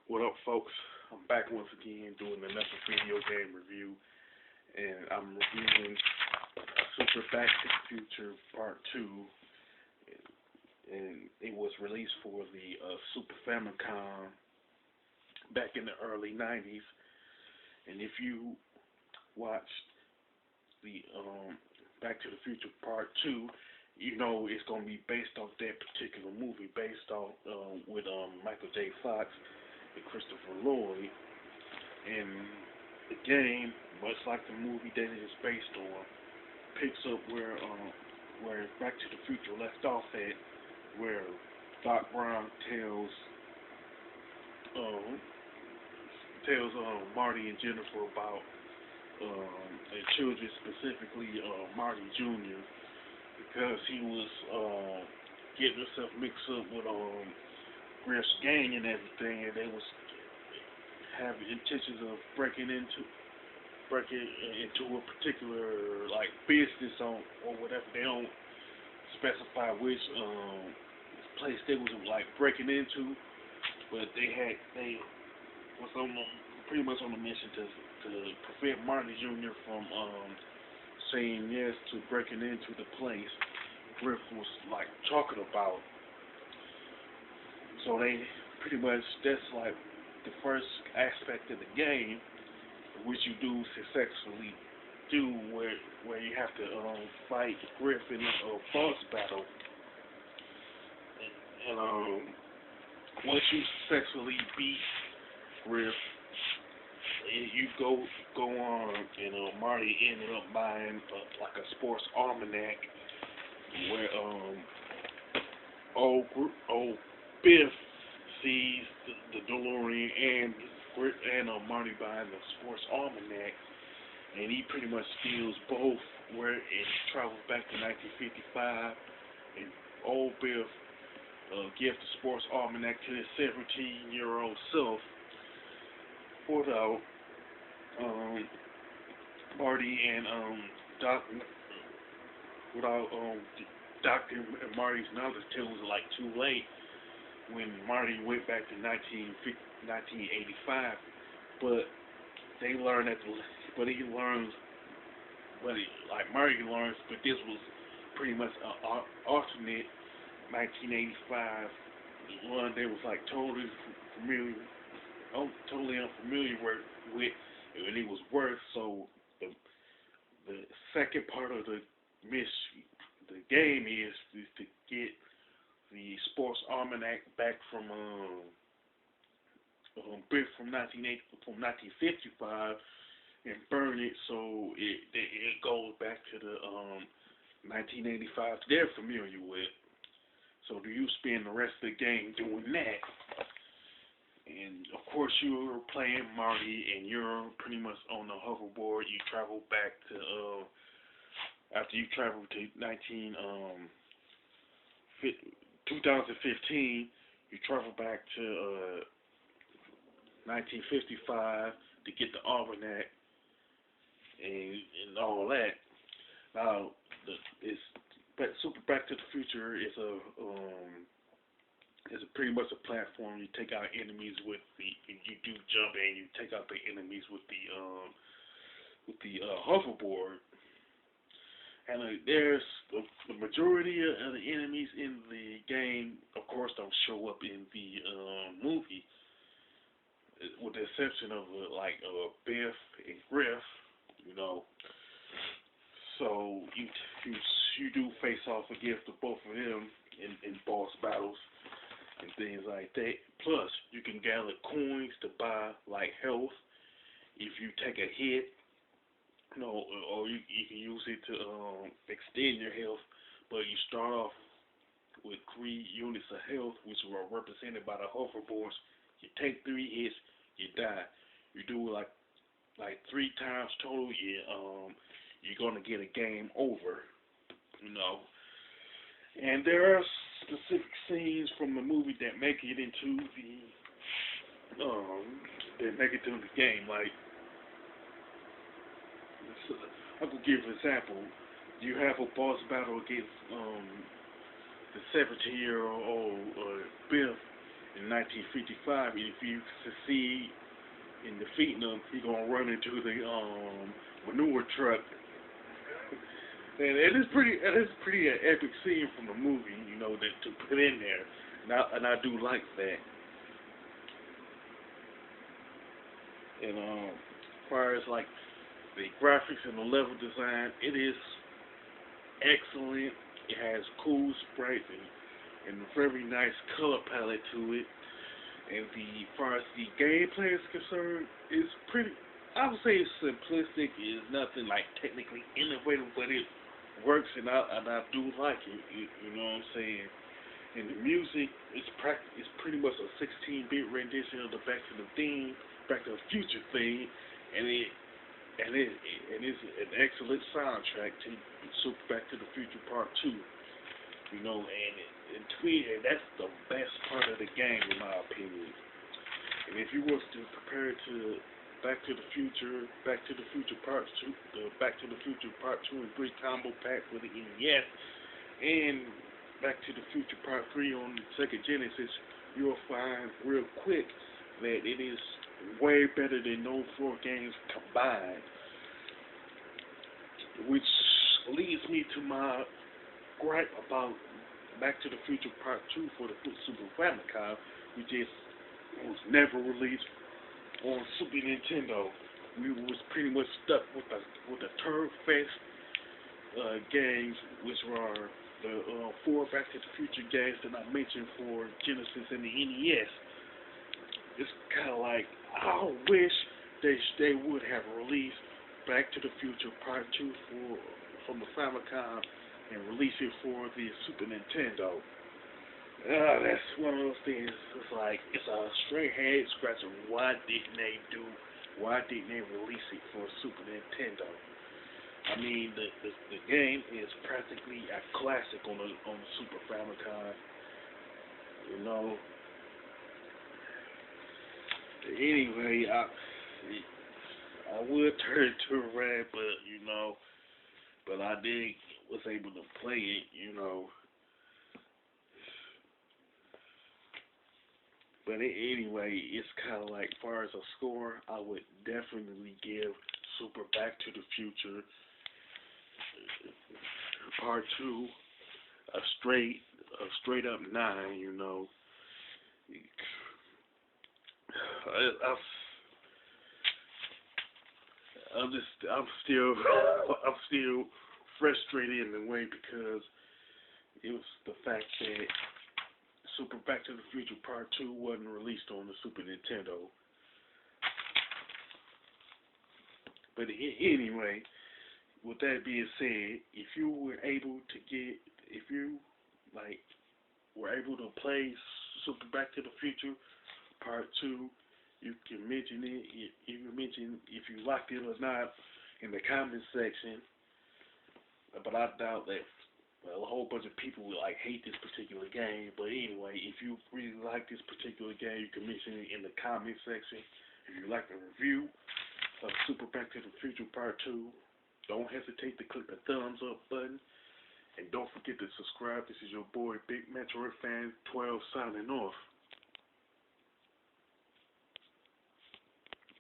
What up, folks? I'm back once again doing another video game review, and I'm reviewing Super Back to the Future Part 2, and it was released for the Super Famicom back in the early 90s. And if you watched the Back to the Future Part 2, you know it's going to be based off that particular movie, based off with Michael J. Fox and Christopher Lloyd. And the game, much like the movie that it is based on, picks up where Back to the Future left off at, where Doc Brown tells Marty and Jennifer about their children, specifically Marty Jr., because he was getting himself mixed up with Griff's gang and everything, and they was having intentions of breaking into a particular like business or whatever. They don't specify which place they was like breaking into, but they was pretty much on a mission to prevent Marty Jr. from saying yes to breaking into the place Griff was like talking about. So they pretty much, that's like the first aspect of the game, which you do successfully do, where you have to fight Griff in a boss battle. And once you successfully beat Griff, you go on, and Marty ended up buying like a sports almanac where old Biff sees the DeLorean and Marty buying the sports almanac, and he pretty much steals both, where it travels back to 1955, and old Biff gives the sports almanac to his 17-year-old self without Marty and Doc and Marty's knowledge till it was like too late when Marty went back to 1985. But they learned Marty learns, but this was pretty much an alternate 1985 one they was like totally unfamiliar with, and it was worth. So the second part of the game is to get the sports almanac back from Biff from 1955 and burn it, so it goes back to the 1985 they're familiar with. So do you spend the rest of the game doing that? And of course you're playing Marty, and you're pretty much on the hoverboard. You travel back to after you travel to 2015, you travel back to 1955 to get the almanac and all that. Now Super Back to the Future is pretty much a platform. You take out enemies you do jump, and you take out the enemies with the hoverboard. And there's the majority of the enemies in the game, of course, don't show up in the movie, with the exception of Biff and Griff, So you do face off against both of them in boss battles and things like that. Plus, you can gather coins to buy like health if you take a hit, or you can use it to extend your health. But you start off with 3 units of health, which are represented by the hoverboards. You take 3 hits, you die. You do like 3 times total, you're gonna get a game over, And there are specific scenes from the movie that make it into the game. Like, I could give an example. You have a boss battle against the 17-year-old Biff, in 1955, and if you succeed in defeating him, he gonna run into the manure truck. And it is pretty an epic scene from the movie, you know, that to put in there. And I do like that. And as far as like the graphics and the level design, it is excellent. It has cool sprites and a very nice color palette to it. And as far as the gameplay is concerned, it's pretty. I would say it's simplistic. It's nothing like technically innovative, but it works, and I do like it. You know what I'm saying? And the music is pretty much a 16-bit rendition of the Back to the Future theme, and it's an excellent soundtrack to Super Back to the Future Part 2. You know, and to me, that's the best part of the game, in my opinion. And if you was to compare it to Back to the Future Part 2, the Back to the Future Part 2 and 3 combo pack for the NES, and Back to the Future Part 3 on the Sega Genesis, you'll find real quick that it is way better than those 4 games combined. Which leads me to my gripe about Back to the Future Part 2 for the Super Famicom, which was never released on Super Nintendo. We was pretty much stuck with the Turd Fest games, which were the 4 Back to the Future games that I mentioned for Genesis and the NES. It's kind of like, I wish they would have released Back to the Future Part 2 from the Famicom and release it for the Super Nintendo. That's one of those things. It's like, it's a straight head scratcher. Why didn't they release it for Super Nintendo? I mean, the game is practically a classic on the Super Famicom. You know. Anyway, I would turn to a red, but I was able to play it, you know. But anyway, it's kind of like, as far as a score, I would definitely give Super Back to the Future Part 2 a straight up 9, you know. I'm still frustrated in a way, because it was the fact that Super Back to the Future Part 2 wasn't released on the Super Nintendo. But anyway, with that being said, if you were able to play Super Back to the Future Part 2, you can mention it. You can mention if you liked it or not in the comment section. But I doubt that a whole bunch of people will hate this particular game. But anyway, if you really like this particular game, you can mention it in the comment section. If you like the review of Super Back to the Future Part 2, don't hesitate to click the thumbs up button. And don't forget to subscribe. This is your boy, Big Metroid Fan 12, signing off.